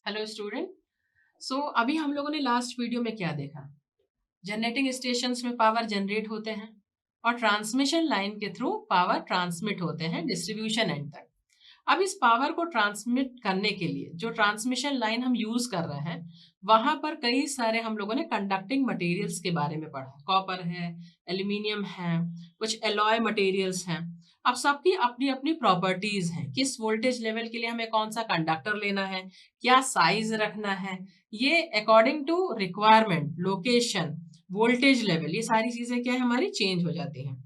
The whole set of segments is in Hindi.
Hello student. अभी हम लोगों ने लास्ट वीडियो में क्या देखा? जनरेटिंग स्टेशंस में पावर जनरेट होते हैं और ट्रांसमिशन लाइन के थ्रू पावर ट्रांसमिट होते हैं डिस्ट्रीब्यूशन एंड तक। अब इस पावर को ट्रांसमिट करने के लिए जो ट्रांसमिशन लाइन हम यूज कर रहे हैं, वहां पर कई सारे हम लोगों ने कंडक्टिंग मटेरियल्स के बारे में पढ़ा। कॉपर है, एल्यूमिनियम है, कुछ एलॉय मटेरियल्स हैं। अब सबकी अपनी अपनी प्रॉपर्टीज हैं, किस वोल्टेज लेवल के लिए हमें कौन सा कंडक्टर लेना है, क्या साइज रखना है, ये according to requirement, location, voltage level, ये सारी चीजें क्या है हमारी चेंज हो जाती हैं।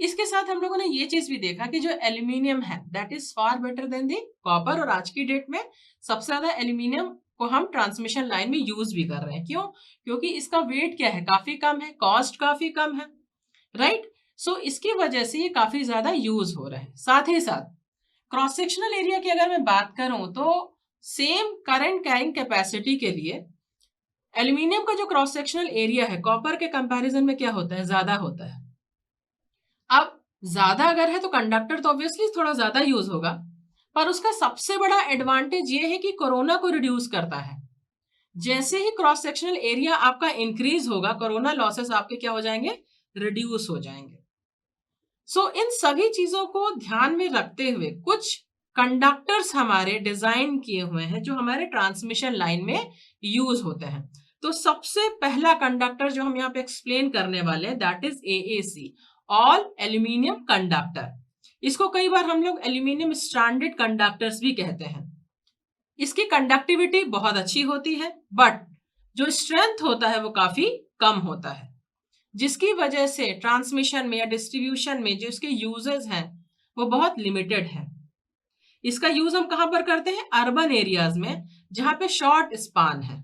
इसके साथ हम लोगों ने ये चीज भी देखा कि जो एल्यूमिनियम है that is far better than the copper, और आज की डेट में सबसे ज्यादा एल्यूमिनियम को हम ट्रांसमिशन लाइन में यूज भी कर रहे हैं। क्यों? क्योंकि इसका वेट क्या है, काफी कम है, कॉस्ट काफी कम है, राइट। इसकी वजह से ये काफी ज्यादा यूज हो रहा है। साथ ही साथ क्रॉस सेक्शनल एरिया की अगर मैं बात करूं तो सेम करंट कैरिंग कैपेसिटी के लिए एल्यूमिनियम का जो क्रॉस सेक्शनल एरिया है कॉपर के कंपैरिजन में क्या होता है, ज्यादा होता है। अब ज्यादा अगर है तो कंडक्टर तो ऑब्वियसली थोड़ा ज्यादा यूज होगा, पर उसका सबसे बड़ा एडवांटेज ये है कि कोरोना को रिड्यूस करता है। जैसे ही क्रॉस सेक्शनल एरिया आपका इंक्रीज होगा, कोरोना लॉसेस आपके क्या हो जाएंगे, रिड्यूस हो जाएंगे। इन सभी चीजों को ध्यान में रखते हुए कुछ कंडक्टर्स हमारे डिजाइन किए हुए हैं जो हमारे ट्रांसमिशन लाइन में यूज होते हैं। तो सबसे पहला कंडक्टर जो हम यहाँ पे एक्सप्लेन करने वाले हैं that is AAC, all aluminium conductor. इसको कई बार हम लोग एल्यूमिनियम स्ट्रैंडेड कंडक्टर्स भी कहते हैं। इसकी कंडक्टिविटी बहुत अच्छी होती है, बट जो स्ट्रेंथ होता है वो काफी कम होता है, जिसकी वजह से ट्रांसमिशन में या डिस्ट्रीब्यूशन में जो इसके यूजेस हैं वो बहुत लिमिटेड है। इसका यूज हम कहां पर करते हैं, अर्बन एरियाज में, जहां पे शॉर्ट स्पान है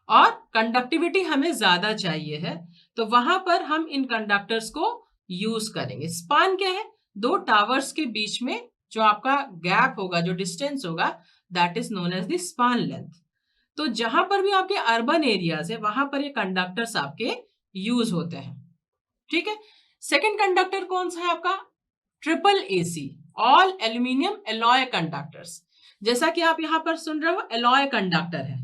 और कंडक्टिविटी हमें ज्यादा चाहिए है, तो वहां पर हम इन कंडक्टर्स को यूज करेंगे। स्पान क्या है, दो टावर्स के बीच में जो आपका गैप होगा, जो डिस्टेंस होगा, that is known as the span length. तो जहां पर भी आपके अर्बन एरियाज है वहां पर ये कंडक्टर्स आपके यूज होते हैं, ठीक है। सेकंड कंडक्टर कौन सा है आपका, triple AC, all aluminium alloy conductors. जैसा कि आप यहां पर सुन रहे हो एलॉय कंडक्टर है,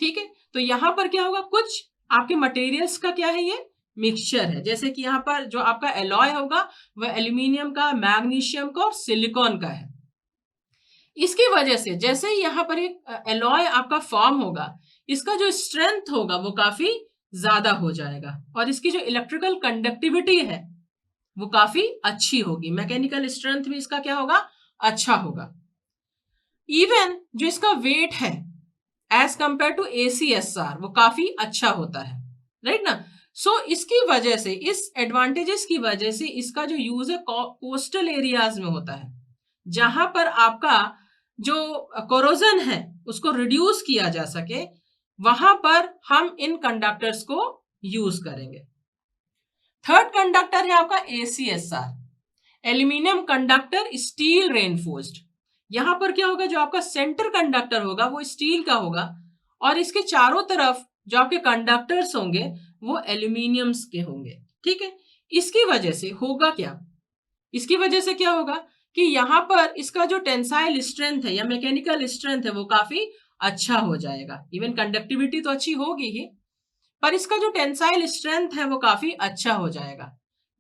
ठीक है। तो यहां पर क्या होगा, कुछ आपके मटेरियल्स का क्या है, ये मिक्सचर है। जैसे कि यहां पर जो आपका एलॉय होगा वह एल्यूमिनियम का, मैग्नीशियम का और सिलिकॉन का है। इसकी वजह से जैसे ही यहां पर एक एलॉय आपका फॉर्म होगा, इसका जो स्ट्रेंथ होगा वो काफी ज्यादा हो जाएगा और इसकी जो इलेक्ट्रिकल कंडक्टिविटी है वो काफी अच्छी होगी। मैकेनिकल स्ट्रेंथ भी इसका क्या होगा, अच्छा होगा। इवन जो इसका वेट है एज कंपेयर टू ACSR वो काफी अच्छा होता है, राइट ना। इसकी वजह से, इस एडवांटेजेस की वजह से इसका जो यूज है कोस्टल एरियाज में होता है, जहां पर आपका जो कोरोजन है उसको रिड्यूस किया जा सके, वहां पर हम इन कंडक्टर्स को यूज करेंगे। थर्ड कंडक्टर है आपका ACSR, aluminium conductor steel reinforced. यहां पर क्या होगा, जो आपका सेंटर कंडक्टर होगा वो स्टील का होगा और इसके चारों तरफ जो आपके कंडक्टर्स होंगे वो एल्यूमिनियम्स के होंगे, ठीक है। इसकी वजह से होगा क्या, इसकी वजह से क्या होगा कि यहां पर इसका जो टेंसाइल स्ट्रेंथ है या मैकेनिकल स्ट्रेंथ है वो काफी अच्छा हो जाएगा। इवन कंडक्टिविटी तो अच्छी होगी ही, पर इसका जो टेंसाइल स्ट्रेंथ है वो काफी अच्छा हो जाएगा।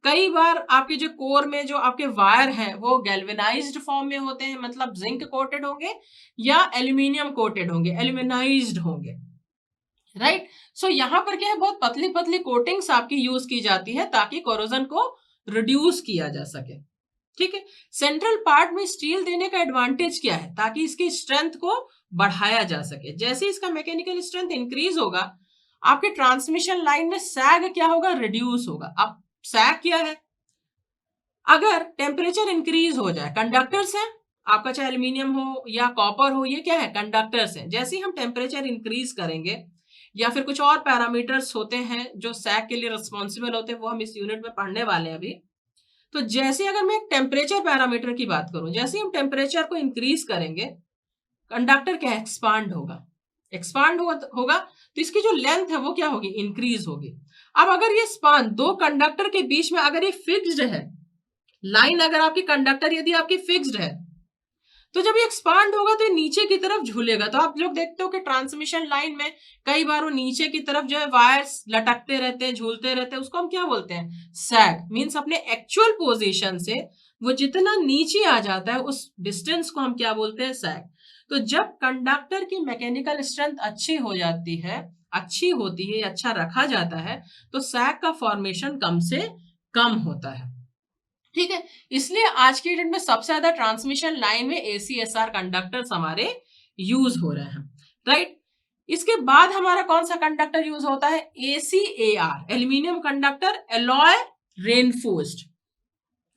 कई बार आपके जो कोर में जो आपके वायर हैं वो गैल्वेनाइज्ड फॉर्म में होते हैं, मतलब जिंक कोटेड होंगे या एल्यूमिनियम कोटेड होंगे, एल्यूमिनाइज्ड होंगे, राइट। यहां पर क्या है, बहुत पतली पतली कोटिंग्स आपकी यूज की जाती है ताकि कोरोजन को रिड्यूस किया जा सके, ठीक है। सेंट्रल पार्ट में स्टील देने का एडवांटेज क्या है, ताकि इसकी स्ट्रेंथ को बढ़ाया जा सके। जैसे इसका मैकेनिकल स्ट्रेंथ इंक्रीज होगा, आपके ट्रांसमिशन लाइन में सैग क्या होगा, रिड्यूस होगा। अब सैग क्या है, अगर टेम्परेचर इंक्रीज हो जाए, कंडक्टर्स हैं आपका, चाहे एल्यूमिनियम हो या कॉपर हो, ये क्या है, कंडक्टर्स हैं। जैसे ही हम टेम्परेचर इंक्रीज करेंगे या फिर कुछ और पैरामीटर्स होते हैं जो सैग के लिए रिस्पॉन्सिबल होते हैं, वो हम इस यूनिट में पढ़ने वाले हैं अभी। तो जैसे अगर मैं टेम्परेचर पैरामीटर की बात करूं, जैसे हम टेम्परेचर को इंक्रीज करेंगे, कंडक्टर क्या एक्सपांड होगा, एक्सपांड होगा तो इसकी जो लेंथ है वो क्या होगी, इंक्रीज होगी। अब अगर ये स्पान दो कंडक्टर के बीच में अगर ये फिक्स्ड है, लाइन अगर आपकी कंडक्टर यदि आपकी फिक्स्ड है, तो जब ये एक्सपांड होगा तो ये नीचे की तरफ झूलेगा। तो आप लोग देखते हो कि ट्रांसमिशन लाइन में कई बार वो नीचे की तरफ जो है वायर्स लटकते रहते हैं, झूलते रहते हैं, उसको हम क्या बोलते हैं, सैग। मींस अपने एक्चुअल पोजीशन से वो जितना नीचे आ जाता है उस डिस्टेंस को हम क्या बोलते हैं, सैग। तो जब कंडक्टर की मैकेनिकल स्ट्रेंथ अच्छी हो जाती है, अच्छी होती है, अच्छा रखा जाता है, तो सैग का फॉर्मेशन कम से कम होता है। ठीक है, इसलिए आज की डेट में सबसे ज्यादा ट्रांसमिशन लाइन में ACSR कंडक्टर्स हमारे यूज हो रहे हैं, राइट। इसके बाद हमारा कौन सा कंडक्टर यूज होता है, ACAR, aluminium conductor alloy reinforced,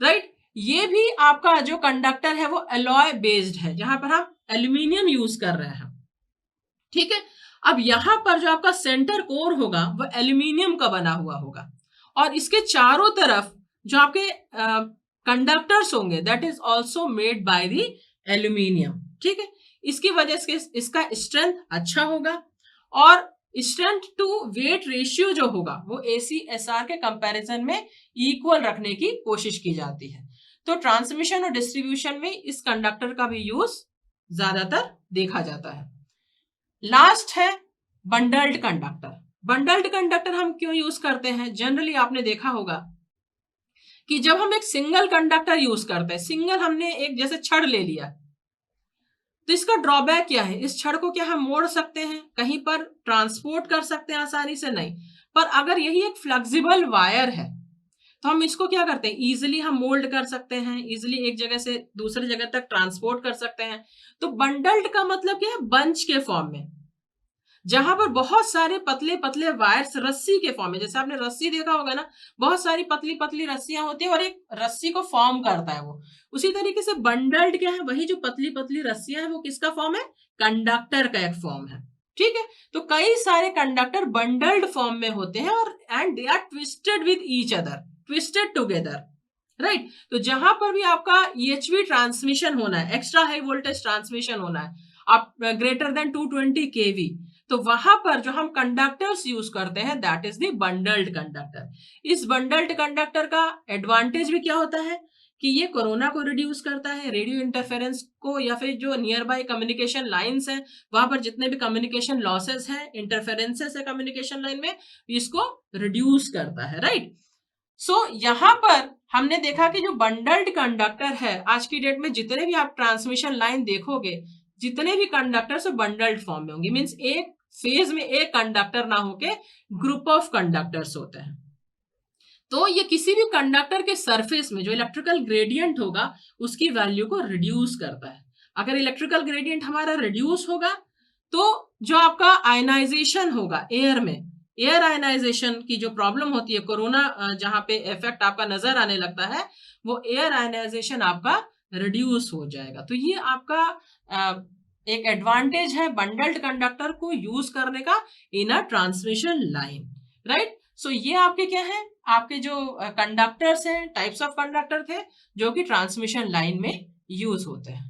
right. ये भी आपका जो कंडक्टर है वो एलॉय बेस्ड है, जहां पर हम एल्यूमिनियम यूज कर रहे हैं। ठीक है, अब यहां पर जो आपका सेंटर कोर होगा वो एल्यूमिनियम का बना हुआ होगा, और इसके चारों तरफ जो आपके कंडक्टर्स होंगे that is also made by the aluminium. ठीक है, इसकी वजह से इसका स्ट्रेंथ अच्छा होगा, और स्ट्रेंथ टू वेट रेशियो जो होगा वो ACSR के कंपैरिजन में इक्वल रखने की कोशिश की जाती है। तो ट्रांसमिशन और डिस्ट्रीब्यूशन में इस कंडक्टर का भी यूज ज्यादातर देखा जाता है। लास्ट है बंडल्ड कंडक्टर। बंडल्ड कंडक्टर हम क्यों यूज करते हैं, जनरली आपने देखा होगा कि जब हम एक सिंगल कंडक्टर यूज करते हैं, सिंगल हमने एक जैसे छड़ ले लिया, तो इसका ड्रॉबैक क्या है, इस छड़ को क्या हम मोड़ सकते हैं, कहीं पर ट्रांसपोर्ट कर सकते हैं आसानी से, नहीं। पर अगर यही एक फ्लेक्सिबल वायर है तो हम इसको क्या करते हैं, इजिली हम मोल्ड कर सकते हैं, इजिली एक जगह से दूसरी जगह तक ट्रांसपोर्ट कर सकते हैं। तो बंडल्ड का मतलब क्या है, बंच के फॉर्म में, जहां पर बहुत सारे पतले पतले वायर्स रस्सी के फॉर्म में, जैसे आपने रस्सी देखा होगा ना, बहुत सारी पतली पतली रस्सियां होती है और एक रस्सी को फॉर्म करता है वो, उसी तरीके से बंडल्ड क्या है, वही जो पतली पतली रस्सियां है वो किसका फॉर्म है, कंडक्टर का एक फॉर्म है। ठीक है, तो कई सारे कंडक्टर बंडल्ड फॉर्म में होते हैं, और and they are twisted with each other, twisted together, right. तो जहां पर भी आपका EHV ट्रांसमिशन होना है, एक्स्ट्रा हाई वोल्टेज ट्रांसमिशन होना है, आप ग्रेटर देन 220 kV, तो वहां पर जो हम कंडक्टर्स यूज करते हैं that is the bundled conductor. इस बंडल्ड कंडक्टर का एडवांटेज भी क्या होता है कि ये कोरोना को रिड्यूस करता है, रेडियो इंटरफेरेंस को, या फिर जो नियर बाय कम्युनिकेशन लाइंस हैं वहां पर जितने भी कम्युनिकेशन लॉसेस हैं, इंटरफेरेंसेस है कम्युनिकेशन लाइन में, इसको रिड्यूस करता है, राइट। सो यहाँ पर हमने देखा कि जो बंडल्ड कंडक्टर है, आज की डेट में जितने भी आप ट्रांसमिशन लाइन देखोगे, जितने भी कंडक्टर से बंडल्ड फॉर्म में होंगे, मींस एक फेज में एक कंडक्टर ना होके ग्रुप ऑफ कंडक्टर्स होते हैं। तो ये किसी भी कंडक्टर के सरफेस में जो इलेक्ट्रिकल ग्रेडियंट होगा उसकी वैल्यू को रिड्यूस करता है। अगर इलेक्ट्रिकल ग्रेडियंट हमारा रिड्यूस होगा तो जो आपका आयनाइजेशन होगा एयर में, एयर आयनाइजेशन की जो प्रॉब्लम होती है, कोरोना जहां पे इफेक्ट आपका नजर आने लगता है, वो एयर आयनाइजेशन आपका रिड्यूस हो जाएगा। तो ये आपका एक एडवांटेज है बंडल्ड कंडक्टर को यूज करने का इन अ ट्रांसमिशन लाइन, राइट। सो ये आपके क्या है, आपके जो कंडक्टर्स हैं, टाइप्स ऑफ कंडक्टर थे जो कि ट्रांसमिशन लाइन में यूज होते हैं।